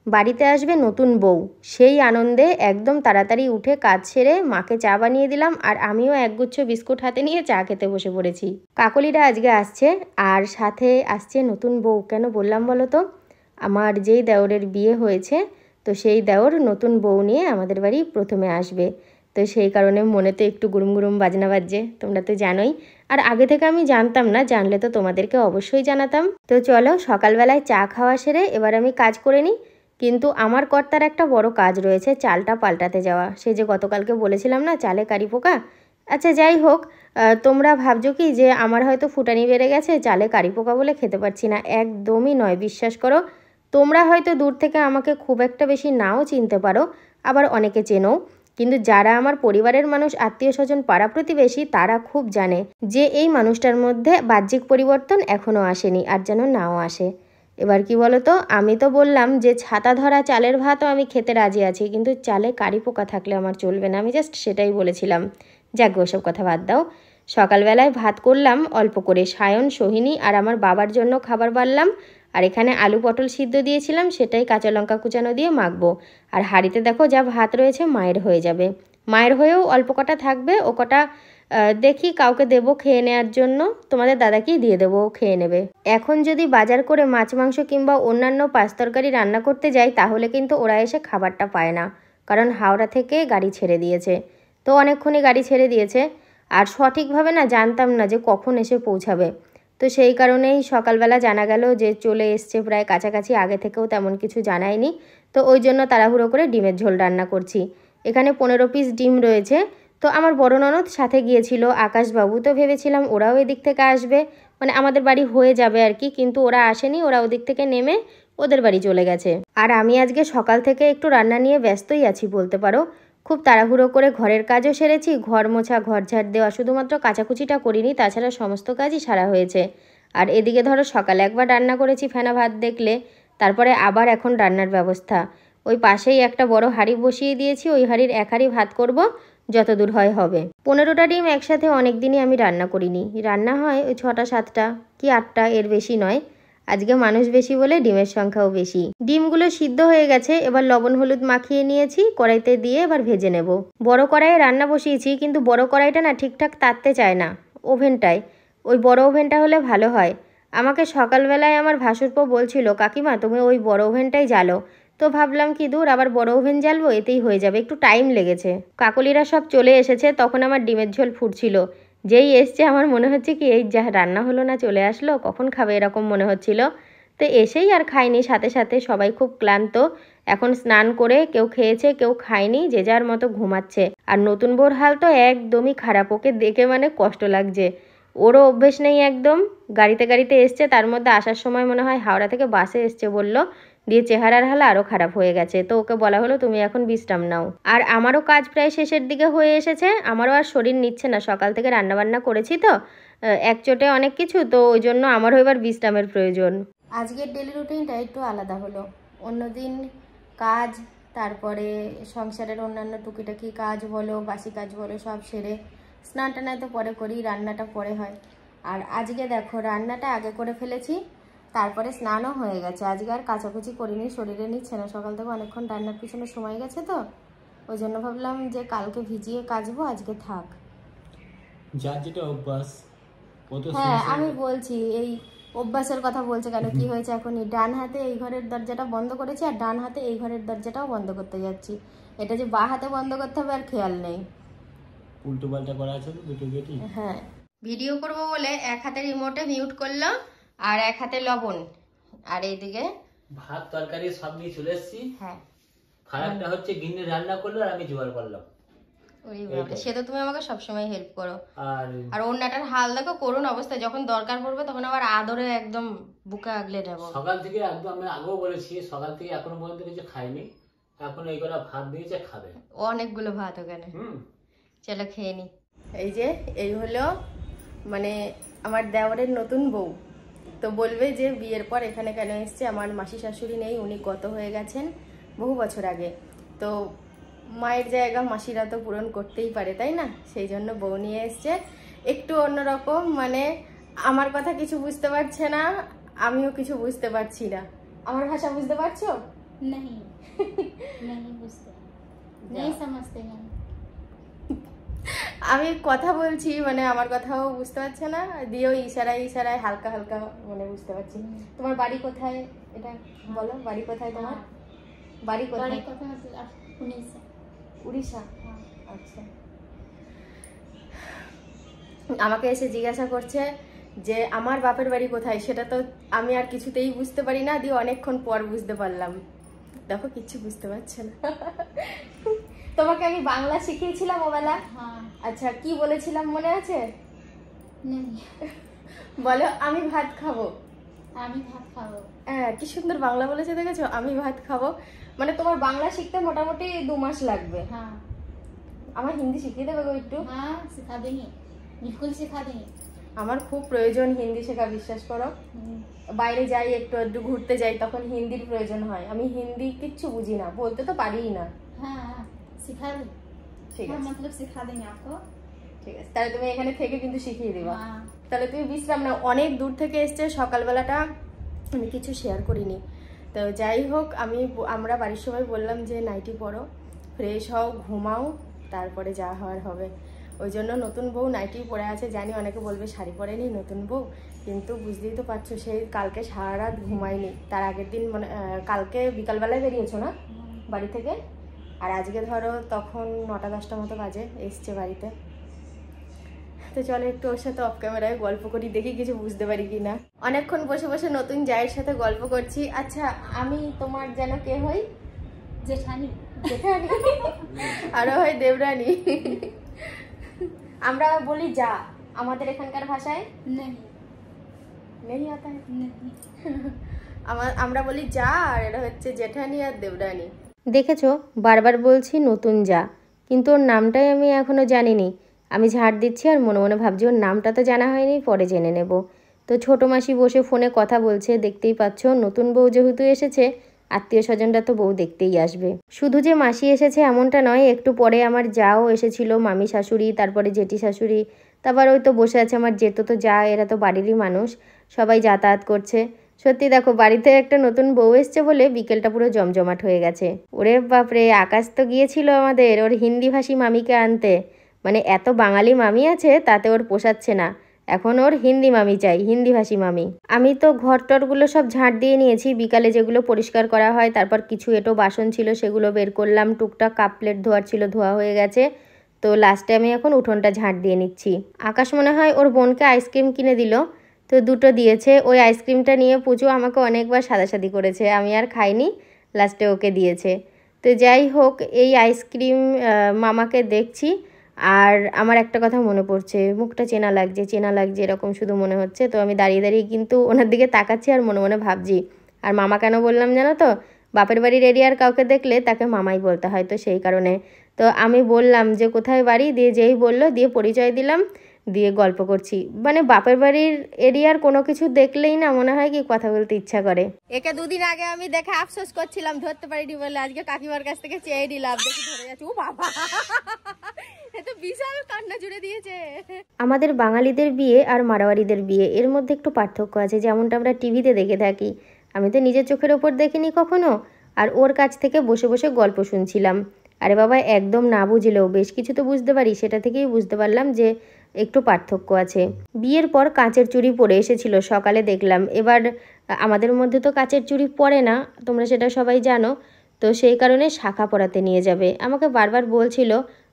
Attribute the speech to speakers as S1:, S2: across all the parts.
S1: বাড়িতে আসবে নতুন বউ, সেই আনন্দে একদম তাড়াতাড়ি উঠে কাজ সেরে মাকে চা বানিয়ে দিলাম, আর আমিও একগুচ্ছ বিস্কুট হাতে নিয়ে চা খেতে বসে পড়েছি। কাকলিরা আজকে আসছে, আর সাথে আসছে নতুন বউ। কেন বললাম বলো তো, আমার যেই দেওরের বিয়ে হয়েছে, তো সেই দেওর নতুন বউ নিয়ে আমাদের বাড়ি প্রথমে আসবে। তো সেই কারণে মনে তো একটু গুরুম গুরুম বাজনা বাজছে, তোমরা তো জানোই। আর আগে থেকে আমি জানতাম না, জানলে তো তোমাদেরকে অবশ্যই জানাতাম। তো চলো সকালবেলায় চা খাওয়া সেরে এবার আমি কাজ করে নিই। কিন্তু আমার কর্তার একটা বড় কাজ রয়েছে, চালটা পাল্টাতে যাওয়া। সে যে গতকালকে বলেছিলাম না চালে কারি পোকা। আচ্ছা যাই হোক, তোমরা ভাবছো কি যে আমার হয়তো ফুটানি বেড়ে গেছে, চালে কারি পোকা বলে খেতে পারছি না? একদমই নয়, বিশ্বাস করো। তোমরা হয়তো দূর থেকে আমাকে খুব একটা বেশি নাও চিনতে পারো, আবার অনেকে চেনো, কিন্তু যারা আমার পরিবারের মানুষ, আত্মীয় স্বজন, পাড়া প্রতিবেশী, তারা খুব জানে যে এই মানুষটার মধ্যে বাহ্যিক পরিবর্তন এখনও আসেনি, আর যেন নাও আসে। এবার কি বলো তো, আমি তো বললাম যে ছাতা ধরা চালের ভাতও আমি খেতে রাজি আছি, কিন্তু চালে কারি পোকা থাকলে আমার চলবে না। আমি জাস্ট সেটাই বলেছিলাম। যাক ওসব কথা বাদ দাও। সকালবেলায় ভাত করলাম অল্প করে, সায়ন, সোহিনী আর আমার বাবার জন্য খাবার বাড়লাম। আর এখানে আলু পটল সিদ্ধ দিয়েছিলাম, সেটাই কাঁচা লঙ্কা কুচানো দিয়ে মাখবো। আর হাঁড়িতে দেখো যা ভাত রয়েছে মায়ের হয়ে যাবে, মায়ের হয়েও অল্প কটা থাকবে, ও কটা দেখি কাউকে দেবো খেয়ে নেওয়ার জন্য। তোমাদের দাদাকেই দিয়ে দেবো, খেয়ে নেবে। এখন যদি বাজার করে মাছ মাংস কিংবা অন্যান্য পাঁচ তরকারি রান্না করতে যাই, তাহলে কিন্তু ওরা এসে খাবারটা পায় না, কারণ হাওড়া থেকে গাড়ি ছেড়ে দিয়েছে। তো অনেকক্ষণই গাড়ি ছেড়ে দিয়েছে, আর সঠিকভাবে না জানতাম না যে কখন এসে পৌঁছাবে। তো সেই কারণেই সকালবেলা জানা গেল যে চলে এসছে প্রায় কাছাকাছি, আগে থেকেও তেমন কিছু জানায়নি। তো ওই জন্য তাড়াহুড়ো করে ডিমের ঝোল রান্না করছি। এখানে 15 পিস ডিম রয়েছে। তো আমার বড় ননদ সাথে গিয়েছিল, আকাশবাবু, তো ভেবেছিলাম ওরাও এদিক থেকে আসবে, মানে আমাদের বাড়ি হয়ে যাবে আর কি, কিন্তু ওরা আসেনি, ওরা ওদিক থেকে নেমে ওদের বাড়ি চলে গেছে। আর আমি আজকে সকাল থেকে একটু রান্না নিয়ে ব্যস্তই আছি বলতে পারো। খুব তাড়াহুড়ো করে ঘরের কাজও সেরেছি, ঘর মোছা, ঘর ঝাড় দেওয়া, শুধুমাত্র কাচাকুচিটা করিনি, তাছাড়া সমস্ত কাজই সারা হয়েছে। আর এদিকে ধরো সকালে একবার রান্না করেছি ফেনা ভাত দেখলে, তারপরে আবার এখন রান্নার ব্যবস্থা। ওই পাশেই একটা বড় হাঁড়ি বসিয়ে দিয়েছি, ওই হাঁড়ির এক হাঁড়ি ভাত করব, যতদূর হয় হবে। 15টা ডিম একসাথে অনেক দিনই আমি রান্না করিনি, রান্না হয় ওই 6টা 7টা কি 8টা, এর বেশি নয়। আজকে মানুষ বেশি বলে ডিমের সংখ্যাও বেশি। ডিমগুলো সিদ্ধ হয়ে গেছে, এবার লবণ হলুদ মাখিয়ে নিয়েছি, কড়াইতে দিয়ে এবার ভেজে নেব। বড় কড়াইয়ে রান্না বসিয়েছি, কিন্তু বড় কড়াইটা না ঠিকঠাক তাততে চায় না ওভেনটায়। ওই বড় ওভেনটা হলে ভালো হয়। আমাকে সকালবেলায় আমার ভাসুরপো বলছিল, কাকিমা তুমি ওই বড় ওভেনটাই জ্বালো। তো ভাবলাম কি দূর, আবার বড় ওভেন জ্বালবো, এতেই হয়ে যাবে, একটু টাইম লেগেছে। কাকলিরা সব চলে এসেছে, তখন আমার ডিমের ঝোল ফুটছিল। যেই এসছে আমার মনে হচ্ছে কি এই যা রান্না হলো না চলে আসলো, কখন খাবে এরকম মনে হচ্ছিল। তো এসেই আর খাইনি, সাথে সাথে সবাই খুব ক্লান্ত। এখন স্নান করে কেউ খেয়েছে কেউ খায়নি, যে যার মতো ঘুমাচ্ছে। আর নতুন বউর হাল তো একদমই খারাপ, ওকে দেখে মানে কষ্ট লাগছে। ওরও অভ্যেস নেই একদম, গাড়িতে গাড়িতে এসছে, তার মধ্যে আসার সময় মনে হয় হাওড়া থেকে বাসে এসছে বলল, দিয়ে চেহারার হাল আরও খারাপ হয়ে গেছে। তো ওকে বলা হলো তুমি এখন বিশ্রাম নাও। আর আমারও কাজ প্রায় শেষের দিকে হয়ে এসেছে, আমারও আর শরীর নিচ্ছে না, সকাল থেকে রান্নাবান্না করেছি তো একচোটে অনেক কিছু, তো ওই জন্য আমারও এবার বিশ্রামের প্রয়োজন। আজকের ডেলি রুটিনটা একটু আলাদা হলো। অন্যদিন কাজ, তারপরে সংসারের অন্যান্য টুকিটাকি কাজ বলো, বাসি কাজ বলো, সব সেরে স্নান টানায় তো পরে করি, রান্নাটা পরে হয়। আর আজকে দেখো রান্নাটা আগে করে ফেলেছি, তারপরে স্নানও হয়ে গেছে। আজকে আর কাচাকুচি করিনি, শরীরে নিচ্ছে না, সকাল থেকে অনেকক্ষণ রান্নার পিছনে সময় গেছে, তো ওই জন্য ভাবলাম যে কালকে ভিজিয়ে কাচবো, আজকে থাক। যার যেটা অভ্যাস। হ্যাঁ আমি বলছি এই অভ্যাসের কথা বলছে কেন, কি হয়েছে এখনই ডান হাতে এই ঘরের দরজাটা বন্ধ করেছি, আর ডান হাতে এই ঘরের দরজাটাও বন্ধ করতে যাচ্ছি। এটা যে বা হাতে বন্ধ করতে হবে আর খেয়াল নেই, উল্টো পাল্টা করা আছে দুটো গেটই। হ্যাঁ ভিডিও করব বলে এক হাতে রিমোটে মিউট করলাম, আর এক হাতে লবণ, আর এইদিকে ভাত তরকারি সব নিয়ে চলে এসেছি। হ্যাঁ ফারাকটা হচ্ছে গিন্নি রান্না করলো আর আমি জোগাড় করলাম। ওই বাবা, সে তো তুমি আমাকে সবসময় হেল্প করো। আর ওন্নাটার হাল দেখো, করুণ অবস্থা, যখন দরকার পড়বে তখন আবার আদরে একদম বুকে আগলে দেবো। সকাল থেকে একদম আমি আগেও বলেছি, সকাল থেকে এখনো পর্যন্ত কিছু খাইনি, এখন এই কটা ভাত দিয়েছে খাবে, অনেকগুলো ভাত ওখানে। চলো খেয়ে নি। এই যে এই হলো মানে আমার দেওরের নতুন বউ। তো বলবে যে বিয়ের পর এখানে কেন এসছে, আমার মাসি শাশুড়ি নেই, উনি গত হয়ে গেছেন বহু বছর আগে। তো মায়ের জায়গা মাসিরা তো পূরণ করতেই পারে, তাই না? সেই জন্য বউ নিয়ে এসছে, একটু অন্যরকম, মানে আমার কথা কিছু বুঝতে পারছে না, আমিও কিছু বুঝতে পারছি না। আমার ভাষা বুঝতে পারছো?
S2: नहीं नहीं बुझते नहीं समझते हैं।
S1: আমি কথা বলছি মানে আমার কথাও বুঝতে পারছে না, দিয়েও ইশারায় ইশারায় হালকা হালকা মানে বুঝতে পারছি। তোমার বাড়ি কোথায় এটা বলো, বাড়ি কোথায় তোমার? বাড়ি কোথায়?
S2: উড়িষ্যা।
S1: উড়িষ্যা, আচ্ছা। আমাকে এসে জিজ্ঞাসা করছে যে আমার বাপের বাড়ি কোথায়, সেটা তো আমি আর কিছুতেই বুঝতে পারি না, দিয়ে অনেকক্ষণ পর বুঝতে পারলাম। দেখো কিচ্ছু বুঝতে পারছে না। তোমাকে আমি বাংলা শিখিয়েছিলাম ওবেলা। আচ্ছা, কি বলেছিলাম মনে আছে? বলো, আমি ভাত খাবো।
S2: আমি ভাত খাবো।
S1: হ্যাঁ, কি সুন্দর বাংলা বলেছে দেখেছো, আমি ভাত খাবো। মানে তোমার বাংলা শিখতে মোটামুটি 2 মাস লাগবে।
S2: হ্যাঁ,
S1: আমার হিন্দি শিখিয়ে দেবে গো একটু?
S2: হ্যাঁ শিখা দেंगे, बिल्कुल सिखा देंगे।
S1: আমার খুব প্রয়োজন হিন্দি শেখা, বিশ্বাস করো। বাইরে যাই একটু একটু ঘুরতে যাই তখন হিন্দির প্রয়োজন হয়। আমি হিন্দি কিচ্ছু বুঝি না, বলতে তো পারিই না।
S2: হ্যাঁ सिखा देंगे।
S1: ঠিক আছে,
S2: मतलब सिखा देंगे आपको।
S1: ঠিক আছে, তাহলে তুমি এখানে থেকে কিন্তু শিখিয়ে দিবা। তাহলে তুমি বিশ্রাম নাও, অনেক দূর থেকে এসছে, সকালবেলাটা আমি কিছু শেয়ার করিনি। তো যাই হোক, আমরা বাড়ির সবাই বললাম যে নাইটি পরো, ফ্রেশ হও, ঘুমাও, তারপরে যা হওয়ার হবে। ওই জন্য নতুন বউ নাইটি পরে আছে। জানি অনেকে বলবে শাড়ি পরেনি নতুন বউ, কিন্তু বুঝতেই তো পারছো সেই কালকে সারা রাত ঘুমায়নি। তার আগের দিন মানে কালকে বিকালবেলায় বেরিয়েছো না বাড়ি থেকে, আর আজকে ধরো তখন 9টা-10টা মতো বাজে এসছে বাড়িতে। তো চলো একটু ওর সাথে অফ ক্যামেরায় গল্প করি, দেখি কিছু বুঝতে পারি কি না। অনেকক্ষণ বসে বসে নতুন জায়ের সাথে গল্প করছি। আচ্ছা, আমি তোমার যেন কে হই?
S2: জেঠানি।
S1: জেঠানি আরো হয় দেবরানী। আমরা বলি যা, আমাদের এখানকার ভাষায় নেই আতা है। আমরা বলি যা, আর এটা হচ্ছে জেঠানি আর দেবরানী। দেখেছো, বারবার বলছি নতুন যা, কিন্তু ওর নামটাই আমি এখনো জানিনি। আমি ঝাড় দিচ্ছি আর মনে মনে ভাবছি ওর নামটা তো জানা হয়নি, পরে জেনে নেব। তো ছোটো মাসি বসে ফোনে কথা বলছে, দেখতেই পাচ্ছ। নতুন বউ যেহেতু এসেছে, আত্মীয় স্বজনরা তো বউ দেখতেই আসবে। শুধু যে মাসি এসেছে এমনটা নয়, একটু পরে আমার যাও এসেছিল, মামি শাশুড়ি, তারপরে জেঠি শাশুড়ি, তারপর ওই তো বসে আছে আমার তো যা, এরা তো বাড়িরই মানুষ, সবাই যাতায়াত করছে। সত্যি দেখো, বাড়িতে একটা নতুন বউ এসছে বলে বিকেলটা পুরো জমজমাট হয়ে গেছে। ওরে বাপরে, আকাশ তো গিয়েছিল আমাদের ওর হিন্দিভাষী মামিকে আনতে। মানে এত বাঙালি মামি আছে, তাতে ওর পোষাচ্ছে না, এখন ওর হিন্দি মামি চাই, হিন্দিভাষী মামি। আমি তো ঘরটরগুলো সব ঝাঁট দিয়ে নিয়েছি, বিকালে যেগুলো পরিষ্কার করা হয়। তারপর কিছু এঁটো বাসন ছিল সেগুলো বের করলাম, টুকটাক কাপ প্লেট ধোয়ার ছিল ধোয়া হয়ে গেছে। তো লাস্টে আমি এখন উঠোনটা ঝাঁট দিয়ে নিচ্ছি। আকাশ মনে হয় ওর বোনকে আইসক্রিম কিনে দিল, তো 2টো দিয়েছে। ওই আইসক্রিমটা নিয়ে পুজো আমাকে অনেকবার সাদাসাদি করেছে, আমি আর খাইনি, লাস্টে ওকে দিয়েছে। তো যাই হোক, এই আইসক্রিম মামাকে দেখছি, আর আমার একটা কথা মনে পড়ছে, মুখটা চেনা লাগছে এরকম শুধু মনে হচ্ছে। তো আমি দাঁড়িয়ে দাঁড়িয়ে কিন্তু ওনার দিকে তাকাচ্ছি আর মনে মনে ভাবছি। আর মামা কেন বললাম জানো তো, বাপের বাড়ির এরিয়ার কাউকে দেখলে তাকে মামাই বলতে হয়, তো সেই কারণে। তো আমি বললাম যে কোথায় বাড়ি, দিয়ে যেই বললো, দিয়ে পরিচয় দিলাম, দিয়ে গল্প করছি। মানে বাপের বাড়ির এরিয়ার কোনো কিছু দেখলেই না মনে হয় কি কথা বলতে ইচ্ছা করে। একে 2 দিন আগে আমি দেখে আফসোস করছিলাম, ধরতে পারিনি বলে, আজকে কাকিমার কাছ থেকে চেয়ে নিলাম, দেখি ধরে যাচ্ছে। ও বাবা, তো বিশাল কান্না জুড়ে দিয়েছে। আমাদের বাঙালিদের বিয়ে আর মারোয়ারিদের বিয়ে এর মধ্যে একটু পার্থক্য আছে, যেমনটা আমরা টিভিতে দেখে থাকি। আমি তো নিজের চোখের ওপর দেখিনি কখনো, আর ওর কাছ থেকে বসে বসে গল্প শুনছিলাম। আরে বাবা, একদম না বুঝলেও বেশ কিছু তো বুঝতে পারি, সেটা থেকেই বুঝতে পারলাম যে একটু পার্থক্য আছে। বিয়ের পর কাঁচের চুড়ি পরে এসেছিল, সকালে দেখলাম। এবার আমাদের মধ্যে তো কাঁচের চুড়ি পরে না, তোমরা সেটা সবাই জানো। তো সেই কারণে শাখা পরাতে নিয়ে যাবে, আমাকে বারবার বলছিল,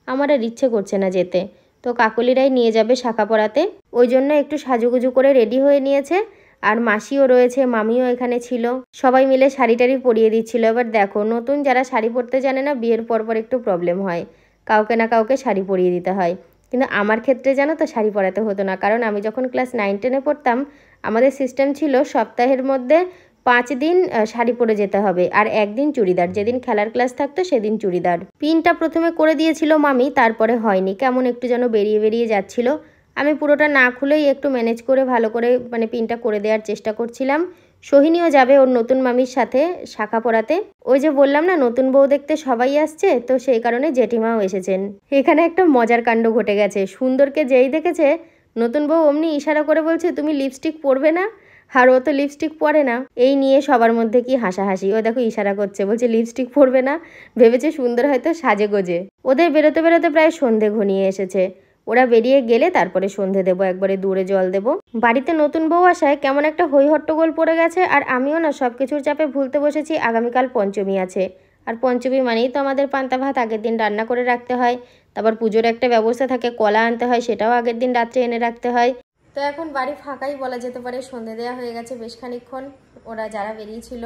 S1: আমার আর ইচ্ছে করছে না যেতে। তো কাকলিরাই নিয়ে যাবে শাখা পরাতে, ওই জন্য একটু সাজুগুজু করে রেডি হয়ে নিয়েছে। আর মাসিও রয়েছে, মামিও এখানে ছিল, সবাই মিলে শাড়ি টাড়ি পরিয়ে দিচ্ছিল। এবার দেখো, নতুন যারা শাড়ি পরতে জানে না, বিয়ের পর একটু প্রবলেম হয়, কাউকে না কাউকে শাড়ি পরিয়ে দিতে হয়। কিন্তু আমার ক্ষেত্রে জানো তো শাড়ি পরাতে হতো না, কারণ আমি যখন ক্লাস 9-10-এ পড়তাম, আমাদের সিস্টেম ছিল সপ্তাহের মধ্যে 5 দিন শাড়ি পরে যেতে হবে, আর 1 দিন চুড়িদার। যেদিন খেলার ক্লাস থাকতো সেদিন চুড়িদার। পিনটা প্রথমে করে দিয়েছিল মামি, তারপরে হয়নি, কেমন একটু যেন বেরিয়ে বেরিয়ে যাচ্ছিল। আমি পুরোটা না খুলেই একটু ম্যানেজ করে ভালো করে মানে পিনটা করে দেওয়ার চেষ্টা করছিলাম। সোহিনীও যাবে ওর নতুন মামির সাথে শাখা পরাতে। ওই যে বললাম না, নতুন বউ দেখতে সবাই আসছে, তো সেই কারণে জেঠিমাও এসেছেন। এখানে একটা মজার কাণ্ড ঘটে গেছে। সুন্দরকে যেই দেখেছে নতুন বউ অমনি ইশারা করে বলছে, তুমি লিপস্টিক পরবে না? আর ও তো লিপস্টিক পরে না, এই নিয়ে সবার মধ্যে কি হাসাহাসি। ও দেখো ইশারা করছে, বলছে লিপস্টিক পরবে না, ভেবেছে সুন্দর হয়তো সাজে গোজে। ওদের বেরোতে বেরোতে প্রায় সন্ধে ঘনিয়ে এসেছে। ওরা বেরিয়ে গেলে তারপরে সন্ধে দেবো, একবারে দূরে জল দেবো। বাড়িতে নতুন বউ আসায় কেমন একটা হই হট্টগোল পড়ে গেছে, আর আমিও না সব কিছুর চাপে ভুলতে বসেছি আগামীকাল পঞ্চমী আছে। আর পঞ্চমী মানেই তো আমাদের পান্তা ভাত আগের দিন রান্না করে রাখতে হয়, তারপর পুজোর একটা ব্যবস্থা থাকে, কলা আনতে হয়, সেটাও আগের দিন রাত্রে এনে রাখতে হয়। তো এখন বাড়ি ফাঁকাই বলা যেতে পারে, সন্ধে দেওয়া হয়ে গেছে বেশ খানিকক্ষণ। ওরা যারা বেরিয়েছিল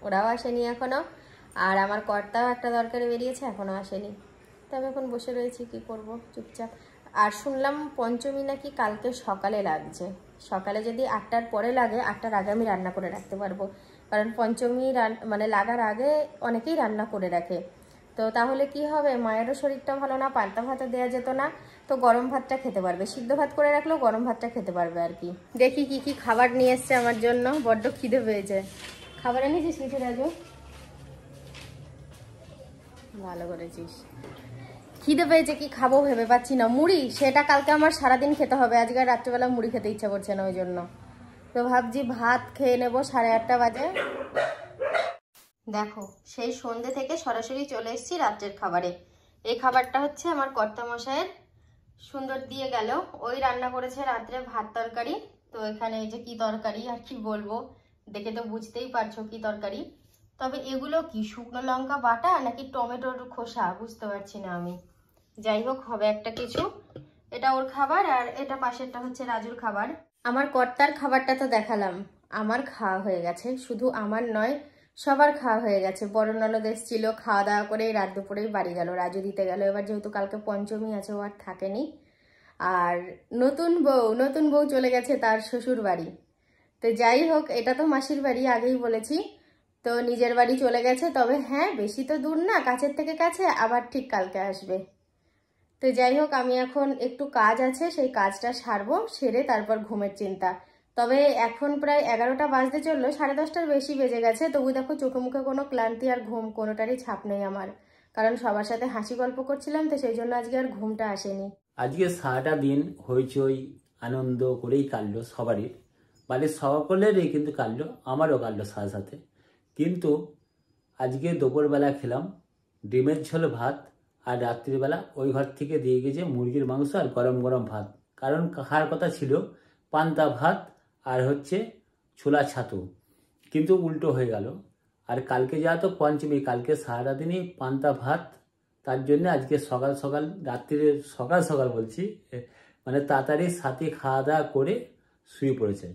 S1: ওরাও আসেনি এখনও, আর আমার কর্তাও একটা দরকারে বেরিয়েছে, এখনও আসেনি। তবে এখন বসে রয়েছি, কি করব, চুপচাপ। আর শুনলাম পঞ্চমী নাকি কালকে সকালে লাগছে। সকালে যদি 8টার পরে লাগে, 8টার আগে আমি রান্না করে রাখতে পারবো, কারণ পঞ্চমী মানে লাগার আগে অনেকেই রান্না করে রাখে। তো তাহলে কি হবে, মায়েরও শরীরটা ভালো না, পান্তা ভাতও দেওয়া যেত না, তো গরম ভাতটা খেতে পারবে, সিদ্ধ ভাত করে রাখলেও গরম ভাতটা খেতে পারবে আর কি। দেখি কি কি খাবার নিয়ে এসছে আমার জন্য, বড্ড খিদে পেয়েছে। খাবার এনেছিস কিছু রাজু? ভালো করেছিস। খিদে পেয়েছে, কি খাবো ভেবে পাচ্ছি না। মুড়ি, সেটা কালকে আমার সারাদিন খেতে হবে, আজকে রাত্রেবেলা মুড়ি খেতে ইচ্ছা করছে না, ওই জন্য তো ভাবছি ভাত খেয়ে নেবো। 8:30 বাজে। দেখো সেই সন্ধ্যে থেকে সরাসরি চলে এসেছি রাত্রের খাবারে। এই খাবারটা হচ্ছে আমার কর্তামশাইয়ের, সুন্দর দিয়ে গেল। ওই রান্না করেছে রাত্রে ভাত তরকারি। তো এখানে এই যে কি তরকারি আর কি বলবো, দেখে তো বুঝতেই পারছো কি তরকারি। তবে এগুলো কি শুকনো লঙ্কা বাটা নাকি টমেটোর খোসা বুঝতে পারছি না আমি। যাই হোক, হবে একটা কিছু। এটা ওর খাবার, আর এটা পাশেরটা হচ্ছে রাজুর খাবার। আমার কর্তার খাবারটা তো দেখালাম, আমার খাওয়া হয়ে গেছে, শুধু আমার নয় সবার খাওয়া হয়ে গেছে। বড় ননদ এসেছিল, খাওয়া দাওয়া করে রাত দুপুরেই বাড়ি গেল, রাজু দিতে গেল। এবার যেহেতু কালকে পঞ্চমী আছে, ও আর থাকেনি। আর নতুন বউ চলে গেছে তার শ্বশুর বাড়ি। তো যাই হোক, এটা তো মাসির বাড়ি, আগেই বলেছি। তো নিজের বাড়ি চলে গেছে, তবে হ্যাঁ বেশি তো দূর না, কাছের থেকে কাছে, আবার ঠিক কালকে আসবে। তো যাই হোক, আমি এখন একটু কাজ আছে, সেই কাজটা সারবো, সেরে তারপর ঘুমের চিন্তা। তবে এখন প্রায় 11টা বাজতে চললো, 10:30টার বেশি বেজে গেছে, তবু দেখো চোখে মুখে কোনো ক্লান্তি আর ঘুম কোনোটারই ছাপ নেই আমার, কারণ সবার সাথে হাসি গল্প করছিলাম, তো সেই জন্য আজকে আর ঘুমটা আসেনি।
S3: আজকে সারাটা দিন হইচই আনন্দ করেই কাটলো সবারই, বাড়ির সকলেরই কিন্তু কাটলো, আমারও কাটলো সাথে সাথে। কিন্তু আজকে দুপুরবেলা খেলাম ডিমের ঝোল ভাত, আর রাত্রিবেলা ওই ঘর থেকে দিয়ে গেছে মুরগির মাংস আর গরম গরম ভাত। কারণ খাওয়ার কথা ছিল পান্তা ভাত আর হচ্ছে ছোলা ছাতু, কিন্তু উল্টো হয়ে গেল। আর কালকে যা তো পঞ্চমী, কালকে সারাটা দিনই পান্তা ভাত, তার জন্য আজকে সকাল সকাল, রাত্রিরে সকাল সকাল বলছি, মানে তাড়াতাড়ি সাথে খাওয়া দাওয়া করে শুয়ে পড়েছে।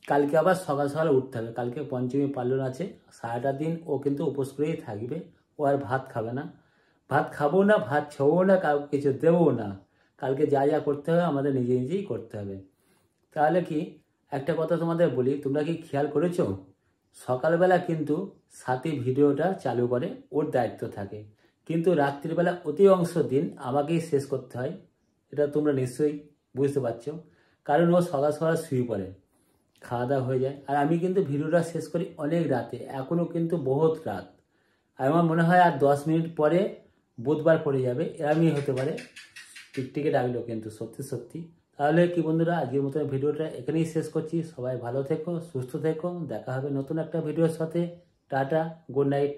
S3: কালকে আবার সকাল সকাল উঠতে হবে, কালকে পঞ্চমী পালন আছে, সারাটা দিন ও কিন্তু উপোস করেই থাকবে, ও আর ভাত খাবে না। ভাত খাবো না, ভাত ছোবো না, কাউকে কিছু দেবো না। কালকে যা যা করতে হবে আমাদের নিজে নিজেই করতে হবে। তাহলে কি, একটা কথা তোমাদের বলি, তোমরা কি খেয়াল করেছো, সকালবেলা কিন্তু সাথী ভিডিওটা চালু করে, ওর দায়িত্ব থাকে, কিন্তু রাত্রিবেলা অতি অংশ দিন আমাকেই শেষ করতে হয়। এটা তোমরা নিশ্চয়ই বুঝতে পারছো, কারণ ও সকাল সকাল শুয়ে পড়ে, খাওয়া দাওয়া হয়ে যায়, আর আমি কিন্তু ভিডিওটা শেষ করি অনেক রাতে, এখনও কিন্তু বহুত রাত। আর আমার মনে হয় আর 10 মিনিট পরে বুধবার পড়ে যাবে, এরমই হতে পারে। টিকটিকে ডাকলো কিন্তু সত্যি সত্যি। তাহলে কি বন্ধুরা, আজকের মতো ভিডিওটা এখানেই শেষ করছি। সবাই ভালো থেকো, সুস্থ থেকো, দেখা হবে নতুন একটা ভিডিওর সাথে। Tata, good night.